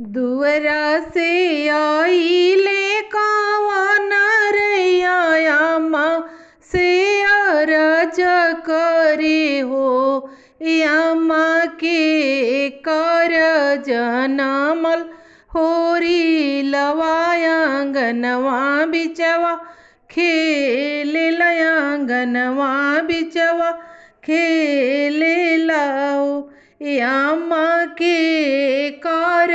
दुअरा से आइले कवन रैया माँ से अरज करे हो यामा के कर जनमल होरी लवायांगनवा बिचवा खेले लयांगनवा बिचवा खेले लाओ यामा के कर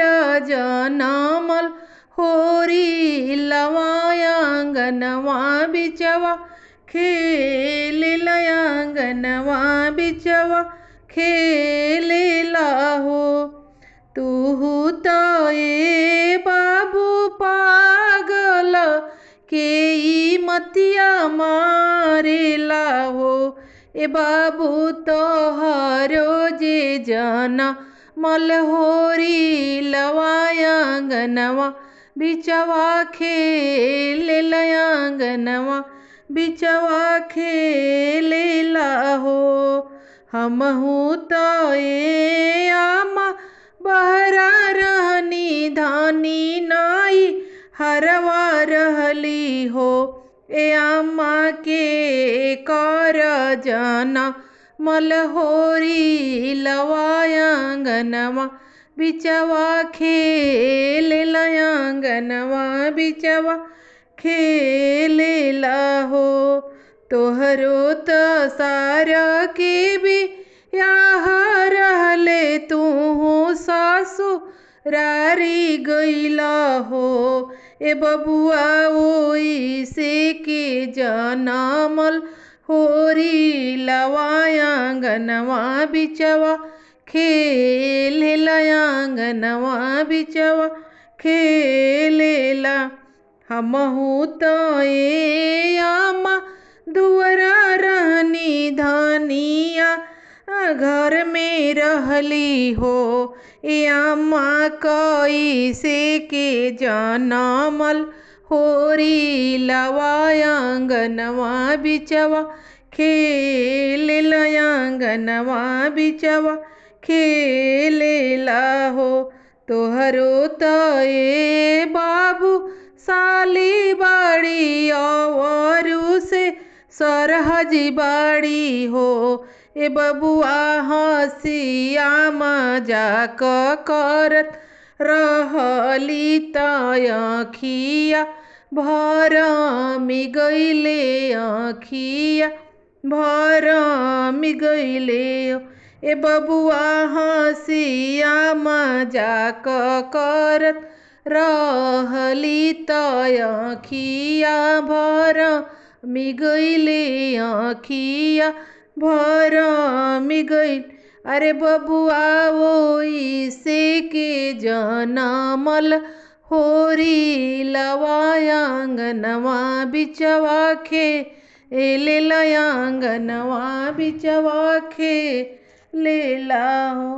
जनमल होरी लवायांगनवा बिचवा खेले लयांगनवा बिचवा खेले लाहो। तू तो ए बाबू पागल के ई मतिया मारे लाहो ए बाबू तो हरो जे जना मलहोरी लवायांगनवा बिचवा खेले लयांगनवा बिचवा खेले लाहो। हमहू तो ए आमा बहरा रहनी धानी नाई हरवा रहली हो ए आमा के कर जना मलहोरी लवायांगनवा बिचवा खेले लयांगनवा बिचवा खेले लाहो। तोहरो तो सारा के भी याह रहले तू सासु रारी गईला हो ए बबुआ ओई से के जनमल होरी लवायांगनवा बिचवा खेले लयांगनवा बिचवा खेले ला। हमहू तो ए आमा दुअरा रहनी धानिया घर में रहली हो यामा कई से के जनमल होरी लवायांगनवा बिचवा खेले लयांगनवा बिचवा खेले लाहो। तोहरो तो ए बाबू साली बाड़ी औरू से सरहजी बाड़ी हो ए बबुआ हंसिया मजाक करत रहली त आँखिया भरमी गईले आँखिया भरमी गईले ए बबुआ हंसिया मजाक करत रहली त आँखिया भरमी गईले आँखिया भरमी गईल। अरे बबुआ ओई से के जनमल होरी लवायांगनवा बिचवा खेले लयांगनवा बिचवा खेले लाहो।